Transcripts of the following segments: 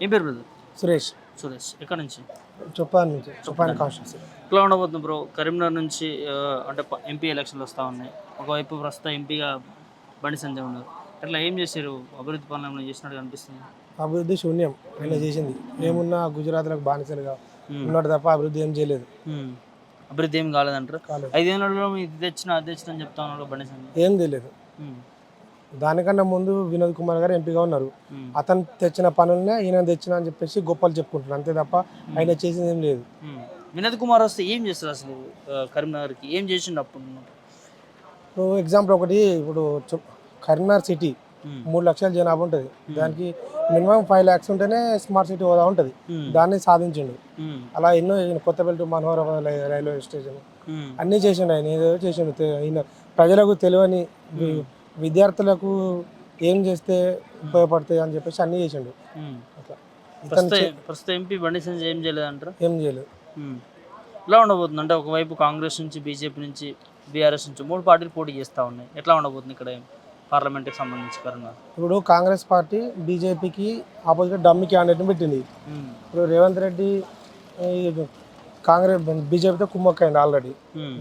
ఏం పేరు బ్రదర్? సురేష్. సురేష్. ఎక్కడి నుంచి? చొప్పాని నుంచి, చొప్పాని కాన్స్టిట్యూన్సీ. ఎట్లా ఉండబోతుంది బ్రో? కరీంనగర్ నుంచి అంటే ఎంపీ ఎలక్షన్లు వస్తూ ఉన్నాయి. ఒకవైపు ప్రస్తుతం ఎంపీగా బండి సంజయ్ ఉన్నారు. అట్లా ఏం చేశారు? అభివృద్ధి పనులు ఏమైనా చేసినట్టు అనిపిస్తుంది? అభివృద్ధి శూన్యం. ఆయన చేసింది ఏమున్నా గుజరాత్లకు బానిసలుగా ఉన్నాడు తప్ప అభివృద్ధి ఏం చేయలేదు. అభివృద్ధి ఏం కాలేదంటారు? కాలేదు. 5 ఏళ్ళలో ఇది తెచ్చిన అది తెచ్చిన అని చెప్తా ఉన్నాడు బండి సంజయ్. ఏం తెలియదు. దానికన్నా ముందు వినోద్ కుమార్ గారు ఎంపీగా ఉన్నారు. అతను తెచ్చిన పనులనే ఈయన తెచ్చిన అని చెప్పేసి గొప్పలు చెప్పుకుంటున్నారు అంతే తప్ప ఆయన చేసింది ఏం లేదు. వినోద్ కుమార్ వస్తే ఏం చేస్తారు అసలు? కరీంనగర్కి ఏం చేసిండు అప్పుడు? ఇప్పుడు ఎగ్జాంపుల్ ఒకటి, ఇప్పుడు కరీంనగర్ సిటీ 3 లక్షల జనాభా ఉంటుంది. దానికి మినిమం 5 lakhs ఉంటేనే స్మార్ట్ సిటీ హోదా ఉంటుంది. దాన్ని సాధించిండు. అలా ఎన్నో Kothapalli to Manohara railway station అన్నీ చేసిండు. ఆయన ఏదో చేసిండు. ఈయన ప్రజలకు తెలియని విద్యార్థులకు ఏం చేస్తే ఉపయోగపడతాయి అని చెప్పేసి అన్నీ చేసిండు. అట్లా ప్రస్తుతం ఎంపీ బండి సంజయ్ ఏం చేయలేదంటారు? ఏం చేయలేదు. ఎలా ఉండబోతుంది అంటే ఒకవైపు కాంగ్రెస్ నుంచి, బీజేపీ నుంచి, బీఆర్ఎస్ నుంచి 3 పార్టీలు పోటీ చేస్తూ ఉన్నాయి. ఎట్లా ఉండబోతుంది ఇక్కడ పార్లమెంట్కి సంబంధించి కరీంనగర్? ఇప్పుడు కాంగ్రెస్ పార్టీ బీజేపీకి ఆపోజిట్ డమ్మి క్యాండిడేట్ని పెట్టింది. ఇప్పుడు రేవంత్ రెడ్డి కాంగ్రెస్ బీజేపీతో కుమ్మక్కైంది ఆల్రెడీ.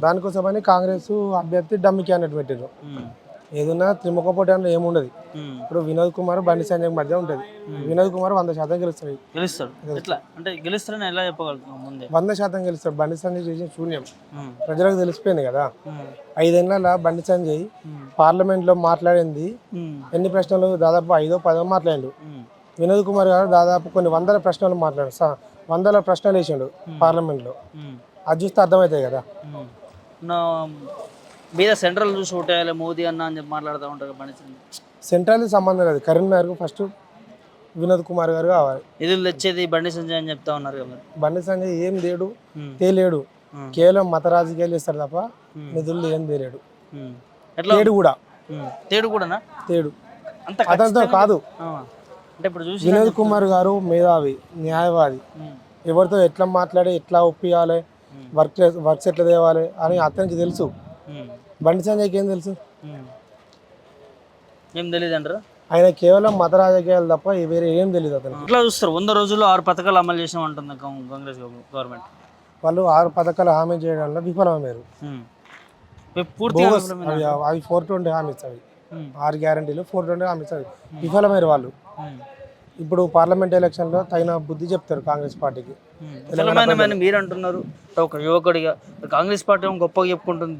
దానికోసమని కాంగ్రెస్ అభ్యర్థి డమ్మి క్యాండిడేట్ పెట్టారు. ఏదన్నా త్రిముఖ పోటీ అంటే ఏముండదు. ఇప్పుడు వినోద్ కుమార్ బండి సంజయ్ మధ్య ఉంటుంది. వినోద్ కుమార్ 100% గెలుస్తాడు. ఎట్లా అంటే గెలుస్తారని ఎలా చెప్పగలుగుతాం? ముందే 100% గెలుస్తాడు. బండి సంజయ్ చేసిన శూన్యం ప్రజలకు తెలిసిపోయింది కదా. 5 ఏళ్ళ బండి సంజయ్ పార్లమెంట్ లో మాట్లాడింది ఎన్ని ప్రశ్నలు? దాదాపు 5-10 మాట్లాడిండు. వినోద్ కుమార్ గారు దాదాపు కొన్ని 100 ప్రశ్నలు మాట్లాడారు. 100 ప్రశ్నలు వేసిండు పార్లమెంట్ లో. అది చూస్తే అర్థమవుతాయి కదా. మీద సెంట్రల్ చూసి ఓటేయాలి మోదీ అన్న అని చెప్పి మాట్లాడుతూ ఉంటారు బండి సంజయ్. సెంట్రల్ సంబంధం లేదు. కరీంనగర్కు ఫస్ట్ వినోద్ కుమార్ గారు కావాలి. నిధులు తెచ్చేది బండి సంజయ్ అని చెప్తా ఉన్నారు కదా. బండి సంజయ్ ఏం తేలేడు. కేవలం మత రాజకీయాలు చేస్తాడు తప్ప నిధులు ఏం తేలేడు. తేడు కూడా తేడు అతనితో కాదు. అంటే ఇప్పుడు చూసి వినోద్ కుమార్ గారు మేధావి, న్యాయవాది. ఎవరితో ఎట్లా మాట్లాడి ఎట్లా ఒప్పియాలి, వర్క్స్ ఎట్లా తేవాలి అని అతనికి తెలుసు. బండి సంజయ్కి ఏం తెలుసు? ఏం తెలియదు అంటారు. ఆయన కేవలం మత రాజకీయాలు తప్ప వేరే ఏం తెలియదు అతనికి. ఇట్లా చూస్తారు 100 రోజుల్లో 6 పథకాలు అమలు చేసాం అంటుంది కాంగ్రెస్ గవర్నమెంట్. వాళ్ళు 6 పథకాలు హామీ చేయడంలో విఫలమయ్యారు. అవి 420 హామీస్, అవి 6 గ్యారంటీలు 420 హామీస్, అవి విఫలమయ్యారు వాళ్ళు. ఇప్పుడు పార్లమెంట్ ఎలక్షన్లో తగిన బుద్ధి చెప్తారు కాంగ్రెస్ పార్టీకి. మీరు అంటున్నారు ఒక యువకుడిగా కాంగ్రెస్ పార్టీ గొప్పగా చెప్పుకుంటుంది.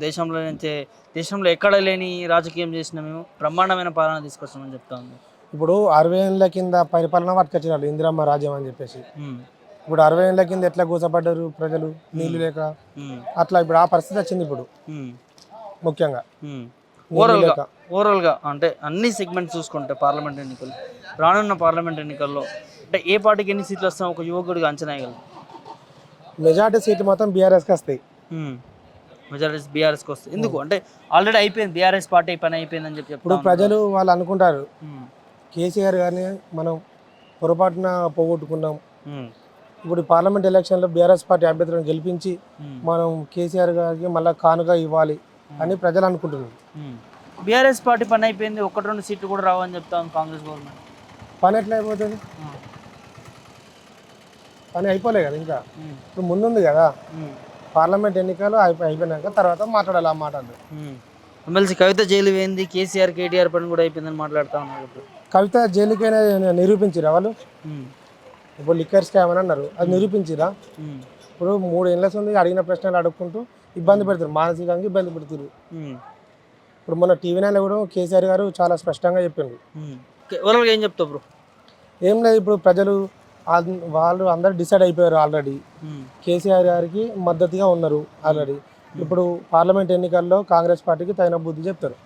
దేశంలో ఎక్కడ లేని రాజకీయం చేసిన మేము బ్రహ్మాండమైన పాలన తీసుకొస్తామని చెప్తా ఉంది. ఇప్పుడు 60 ఏళ్ళ కింద పరిపాలన పట్టుకొచ్చినారు ఇందిరమ్మ రాజ్యం అని చెప్పేసి. ఇప్పుడు 60 ఏళ్ళ కింద ఎట్లా కూసపడ్డారు ప్రజలు నీళ్లు లేక. అట్లా ఇప్పుడు ఆ పరిస్థితి వచ్చింది ఇప్పుడు. ముఖ్యంగా ఓవరాల్గా అంటే అన్ని సెగ్మెంట్స్ చూసుకుంటే రానున్న పార్లమెంట్ ఎన్నికల్లో అంటే ఏ పార్టీకి ఎన్ని సీట్లు వస్తాయో ఒక యువకుడిగా అంచనా వేయగలరు? మెజార్టీ సీట్లు మొత్తం బీఆర్ఎస్కి వస్తాయి. మెజారిటీ బీఆర్ఎస్కి వస్తాయి. ఎందుకు అంటే ఆల్రెడీ అయిపోయింది, బీఆర్ఎస్ పార్టీ పని అయిపోయిందని చెప్పి. ఇప్పుడు ప్రజలు వాళ్ళు అనుకుంటారు కేసీఆర్ గారిని మనం పొరపాటున పోగొట్టుకున్నాం. ఇప్పుడు పార్లమెంట్ ఎలక్షన్లో బీఆర్ఎస్ పార్టీ అభ్యర్థులను గెలిపించి మనం కేసీఆర్ గారికి మళ్ళీ కానుక ఇవ్వాలి అని ప్రజలు అనుకుంటున్నారు. బీఆర్ఎస్ పార్టీ పని అయిపోయింది, 1-2 సీట్లు కూడా రావని చెప్తాను కాంగ్రెస్ గవర్నమెంట్. పని ఎట్లా అయిపోతుంది? పని అయిపోలే కదా ఇంకా. ఇప్పుడు ముందుంది కదా పార్లమెంట్ ఎన్నికలు అయిపోయినాక తర్వాత మాట్లాడాలి. ఆ మాటలు ఎమ్మెల్సీ కవిత జైలు పోయింది, కేసీఆర్ కేటీఆర్ పని కూడా అయిపోయిందని మాట్లాడుతూ ఉన్నారు. కవిత జైలుకైనా నిరూపించిరా వాళ్ళు? ఇప్పుడు లిక్కర్ స్కామ్ అని అన్నారు, అది నిరూపించిరా? ఇప్పుడు 3 ఏళ్ళ ఉంది అడిగిన ప్రశ్నలు అడుక్కుంటూ ఇబ్బంది పెడతారు, మానసికంగా ఇబ్బంది పెడుతున్నారు. ఇప్పుడు మన టీవీ 9 కూడా కేసీఆర్ గారు చాలా స్పష్టంగా చెప్పిండు. ఏం చెప్తావు బ్రో? ఏం లేదు, ఇప్పుడు ప్రజలు వాళ్ళు అందరు డిసైడ్ అయిపోయారు ఆల్రెడీ. కేసీఆర్ గారికి మద్దతుగా ఉన్నారు ఆల్రెడీ. ఇప్పుడు పార్లమెంట్ ఎన్నికల్లో కాంగ్రెస్ పార్టీకి తగిన బుద్ధి చెప్తారు.